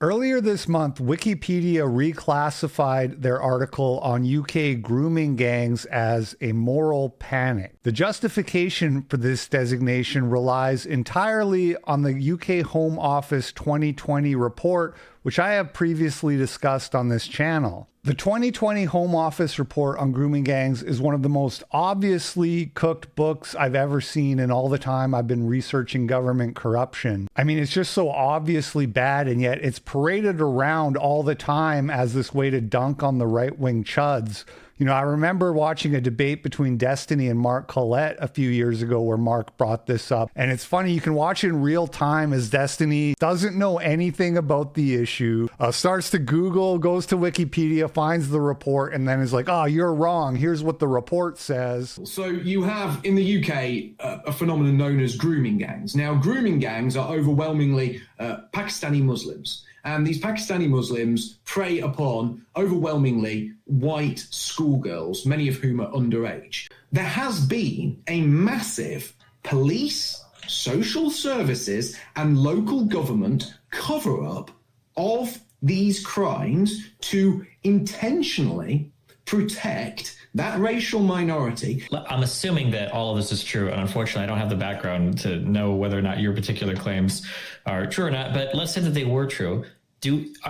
Earlier this month, Wikipedia reclassified their article on UK grooming gangs as a moral panic. The justification for this designation relies entirely on the UK Home Office 2020 report, which I have previously discussed on this channel. The 2020 Home Office report on grooming gangs is one of the most obviously cooked books I've ever seen in all the time I've been researching government corruption. I mean, it's just so obviously bad, and yet it's paraded around all the time as this way to dunk on the right-wing chuds. You know, I remember watching a debate between Destiny and Mark Collette a few years ago where Mark brought this up. And it's funny, you can watch it in real time as Destiny doesn't know anything about the issue, starts to Google, goes to Wikipedia, finds the report, and then is like, oh, you're wrong. Here's what the report says. So you have in the UK a phenomenon known as grooming gangs. Now, grooming gangs are overwhelmingly Pakistani Muslims. And these Pakistani Muslims prey upon overwhelmingly white schoolgirls, many of whom are underage. There has been a massive police, social services, and local government cover-up of these crimes to intentionally protect that racial minority. I'm assuming that all of this is true, and unfortunately I don't have the background to know whether or not your particular claims are true or not, but let's say that they were true.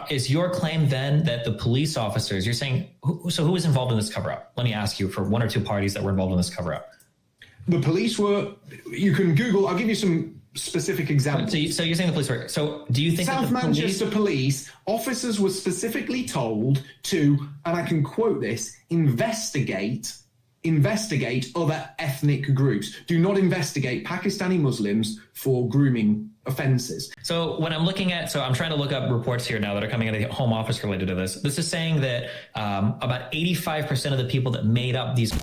Is your claim then that the police officers, you're saying, so who was involved in this cover-up? Let me ask you for one or two parties that were involved in this cover-up. The police were, you can Google, I'll give you some specific examples. So you're saying the police were, so do you think South Manchester police officers were specifically told to, and I can quote this, investigate other ethnic groups. Do not investigate Pakistani Muslims for grooming offenses. So when I'm looking at, so I'm trying to look up reports here now that are coming out of the Home Office related to this. This is saying that about 85% of the people that made up these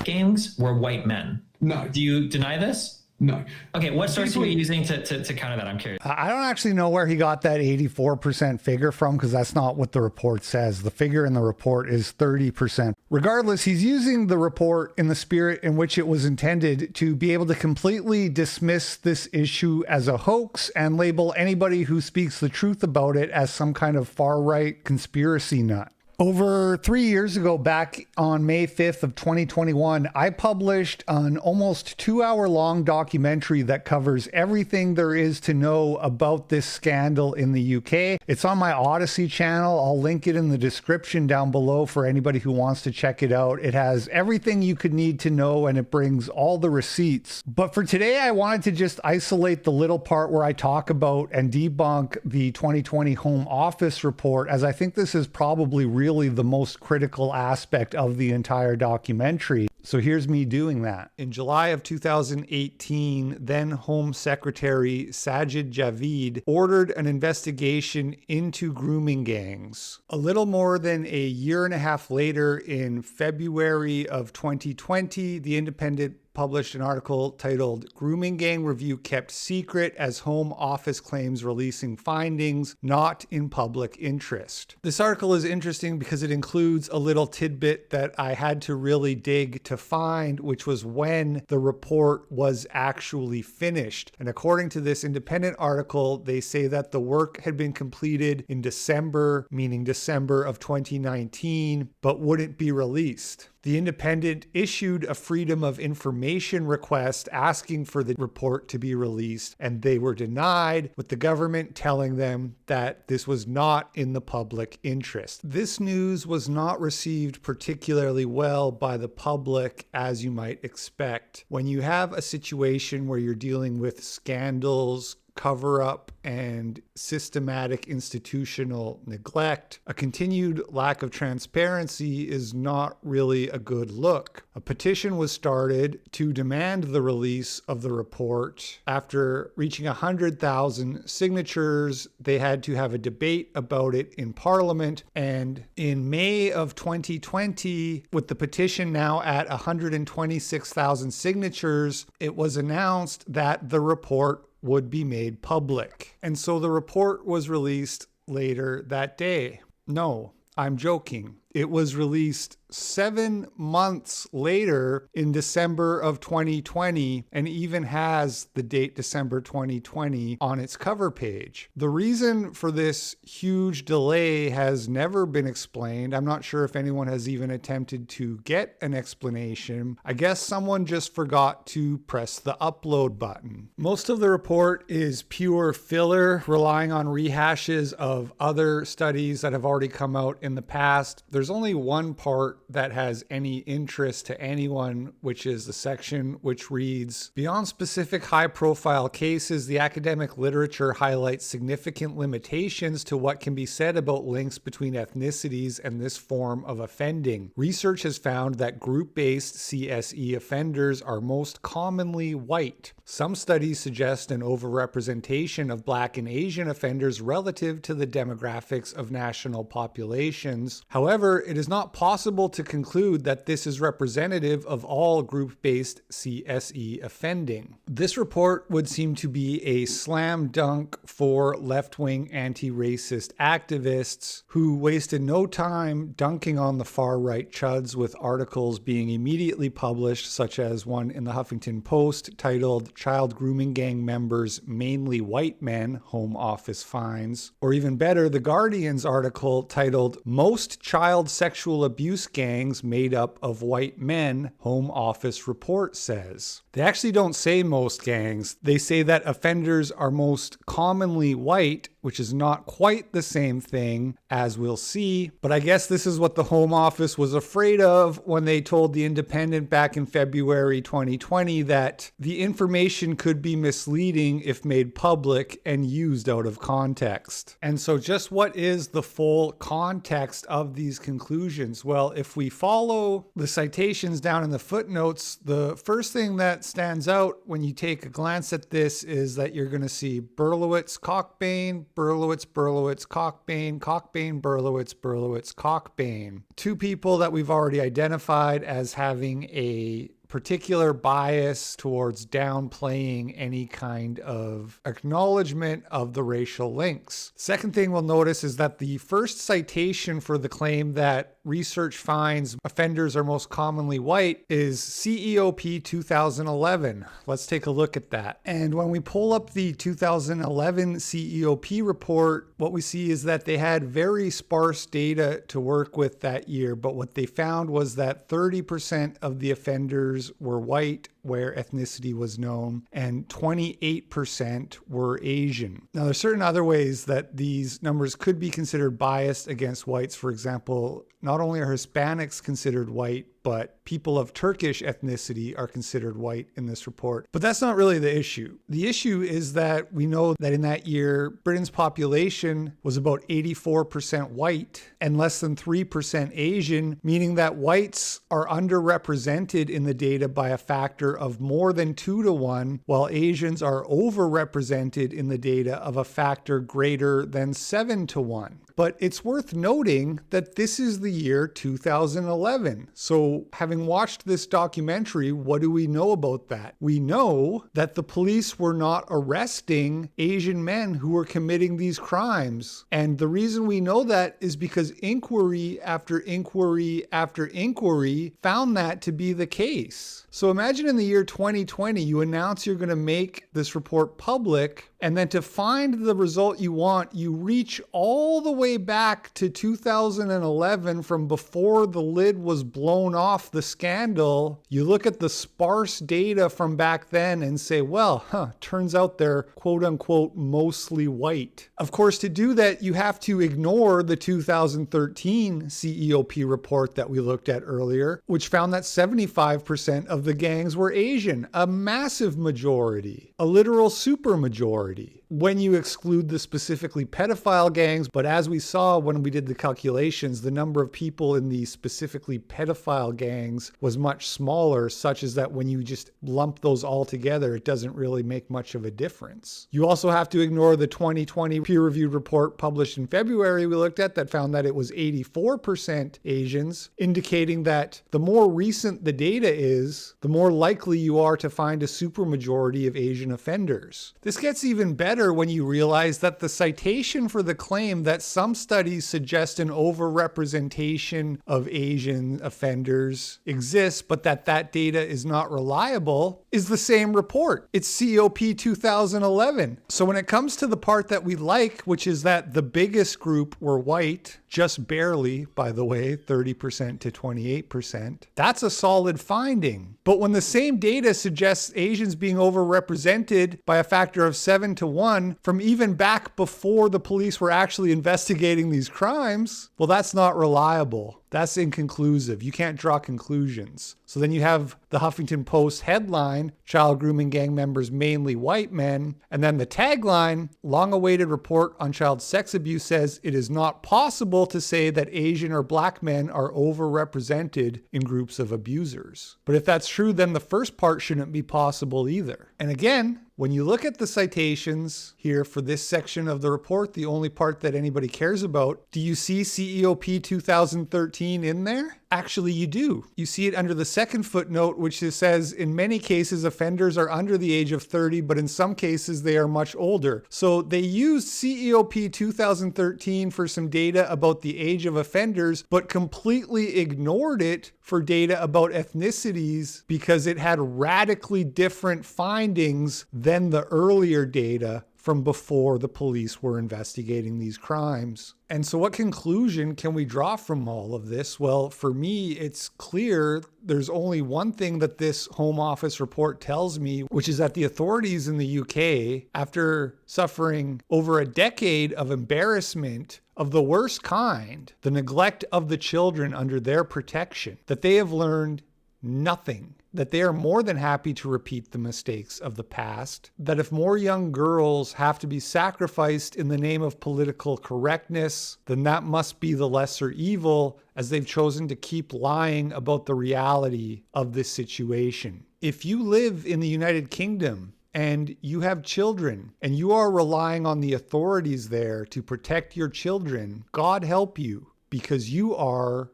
gangs were white men. No. Do you deny this? No. Okay, what source are you using to counter that? I'm curious. I don't actually know where he got that 84% figure from, because that's not what the report says. The figure in the report is 30%. Regardless, he's using the report in the spirit in which it was intended to be able to completely dismiss this issue as a hoax and label anybody who speaks the truth about it as some kind of far-right conspiracy nut. Over 3 years ago, back on May 5th of 2021, I published an almost 2-hour-long documentary that covers everything there is to know about this scandal in the UK. It's on my Odyssey channel. I'll link it in the description down below for anybody who wants to check it out. It has everything you could need to know, and it brings all the receipts. But for today, I wanted to just isolate the little part where I talk about and debunk the 2020 Home Office report, as I think this is probably really the most critical aspect of the entire documentary. So here's me doing that. In July of 2018, then Home Secretary Sajid Javid ordered an investigation into grooming gangs. A little more than a year and a half later, in February of 2020, The Independent published an article titled "Grooming Gang Review Kept Secret as Home Office Claims Releasing Findings Not in Public Interest." This article is interesting because it includes a little tidbit that I had to really dig to find, which was when the report was actually finished. And according to this independent article, they say that the work had been completed in December, meaning December of 2019, but wouldn't be released. The Independent issued a Freedom of Information request asking for the report to be released, and they were denied, with the government telling them that this was not in the public interest. This news was not received particularly well by the public, as you might expect. When you have a situation where you're dealing with scandals, cover-up, and systematic institutional neglect, a continued lack of transparency is not really a good look. A petition was started to demand the release of the report. After reaching 100,000 signatures, they had to have a debate about it in Parliament, and in May of 2020, with the petition now at 126,000 signatures, it was announced that the report would be made public. And so the report was released later that day. No, I'm joking. It was released 7 months later in December of 2020 and even has the date December 2020 on its cover page. The reason for this huge delay has never been explained. I'm not sure if anyone has even attempted to get an explanation. I guess someone just forgot to press the upload button. Most of the report is pure filler, relying on rehashes of other studies that have already come out in the past. There's only one part that has any interest to anyone, which is the section which reads, beyond specific high-profile cases, the academic literature highlights significant limitations to what can be said about links between ethnicities and this form of offending. Research has found that group-based CSE offenders are most commonly white. Some studies suggest an overrepresentation of Black and Asian offenders relative to the demographics of national populations. However, it is not possible to conclude that this is representative of all group-based CSE offending. This report would seem to be a slam dunk for left-wing anti-racist activists who wasted no time dunking on the far-right chuds with articles being immediately published, such as one in the Huffington Post titled "Child Grooming Gang Members, Mainly White Men, Home Office Finds," or even better, The Guardian's article titled "Most Child Sexual Abuse Gangs Made Up of White Men, Home Office Report Says." They actually don't say most gangs. They say that offenders are most commonly white, which is not quite the same thing, as we'll see. But I guess this is what the Home Office was afraid of when they told The Independent back in February 2020 that the information could be misleading if made public and used out of context. And so just what is the full context of these conclusions? Well, if we follow the citations down in the footnotes, the first thing that stands out when you take a glance at this is that you're going to see Berlowitz, Cockbane, Berlowitz, Cockbane, Berlowitz, Cockbane. Two people that we've already identified as having a particular bias towards downplaying any kind of acknowledgement of the racial links. Second thing we'll notice is that the first citation for the claim that research finds offenders are most commonly white is CEOP 2011. Let's take a look at that. And when we pull up the 2011 CEOP report, what we see is that they had very sparse data to work with that year, but what they found was that 30% of the offenders were white, where ethnicity was known, and 28% were Asian. Now, there's certain other ways that these numbers could be considered biased against whites. For example, not only are Hispanics considered white, but people of Turkish ethnicity are considered white in this report. But that's not really the issue. The issue is that we know that in that year, Britain's population was about 84% white and less than 3% Asian, meaning that whites are underrepresented in the data by a factor of more than 2 to 1, while Asians are overrepresented in the data of a factor greater than 7 to 1. But it's worth noting that this is the year 2011. So having watched this documentary, what do we know about that? We know that the police were not arresting Asian men who were committing these crimes. And the reason we know that is because inquiry after inquiry after inquiry found that to be the case. So imagine in the year 2020, you announce you're going to make this report public, and then to find the result you want, you reach all the way back to 2011 from before the lid was blown off the scandal. You look at the sparse data from back then and say, well, turns out they're quote unquote mostly white. Of course, to do that, you have to ignore the 2013 CEOP report that we looked at earlier, which found that 75% of the gangs were Asian, a massive majority, a literal supermajority. When you exclude the specifically pedophile gangs, but as we saw when we did the calculations, the number of people in the specifically pedophile gangs was much smaller, such as that when you just lump those all together, it doesn't really make much of a difference. You also have to ignore the 2020 peer-reviewed report published in February we looked at that found that it was 84% Asians, indicating that the more recent the data is, the more likely you are to find a supermajority of Asian offenders. This gets even better shudder when you realize that the citation for the claim that some studies suggest an overrepresentation of Asian offenders exists, but that data is not reliable, is the same report. It's COP 2011. So when it comes to the part that we like, which is that the biggest group were white, just barely, by the way, 30% to 28%, that's a solid finding. But when the same data suggests Asians being overrepresented by a factor of 7 to 1 from even back before the police were actually investigating these crimes, well, that's not reliable. That's inconclusive. You can't draw conclusions. So then you have the Huffington Post headline, child grooming gang members mainly white men. And then the tagline, long-awaited report on child sex abuse says it is not possible to say that Asian or black men are overrepresented in groups of abusers. But if that's true, then the first part shouldn't be possible either. And again, when you look at the citations here for this section of the report, the only part that anybody cares about, do you see CEOP 2013 in there? Actually, you do. You see it under the second footnote, which says, in many cases, offenders are under the age of 30, but in some cases, they are much older. So they used CEOP 2013 for some data about the age of offenders, but completely ignored it for data about ethnicities because it had radically different findings than the earlier data from before the police were investigating these crimes. And so what conclusion can we draw from all of this? Well, for me, it's clear there's only one thing that this Home Office report tells me, which is that the authorities in the UK, after suffering over a decade of embarrassment of the worst kind, the neglect of the children under their protection, that they have learned nothing, that they are more than happy to repeat the mistakes of the past, that if more young girls have to be sacrificed in the name of political correctness, then that must be the lesser evil, as they've chosen to keep lying about the reality of this situation. If you live in the United Kingdom and you have children and you are relying on the authorities there to protect your children, God help you, because you are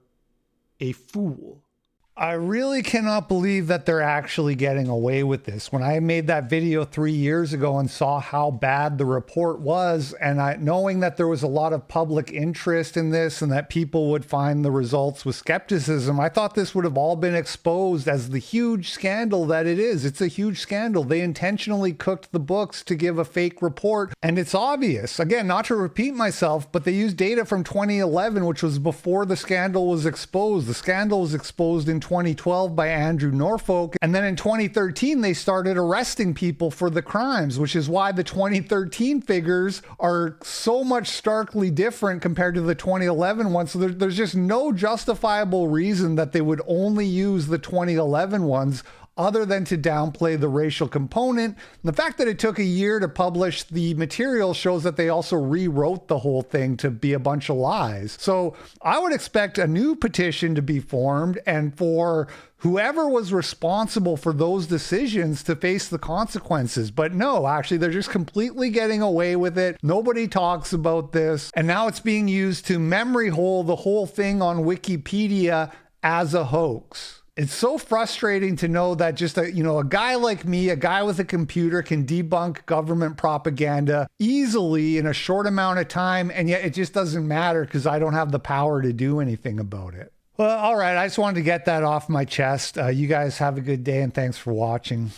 a fool. I really cannot believe that they're actually getting away with this. When I made that video 3 years ago and saw how bad the report was, and knowing that there was a lot of public interest in this and that people would find the results with skepticism, I thought this would have all been exposed as the huge scandal that it is. It's a huge scandal. They intentionally cooked the books to give a fake report, and it's obvious. Again, not to repeat myself, but they used data from 2011, which was before the scandal was exposed. The scandal was exposed in 2012 by Andrew Norfolk. And then in 2013, they started arresting people for the crimes, which is why the 2013 figures are so much starkly different compared to the 2011 ones. So there's just no justifiable reason that they would only use the 2011 ones other than to downplay the racial component. And the fact that it took a year to publish the material shows that they also rewrote the whole thing to be a bunch of lies. So I would expect a new petition to be formed and for whoever was responsible for those decisions to face the consequences. But no, actually, they're just completely getting away with it. Nobody talks about this. And now it's being used to memory hole the whole thing on Wikipedia as a hoax. It's so frustrating to know that just a guy like me, a guy with a computer, can debunk government propaganda easily in a short amount of time, and yet it just doesn't matter because I don't have the power to do anything about it. Well, all right, I just wanted to get that off my chest. You guys have a good day, and thanks for watching.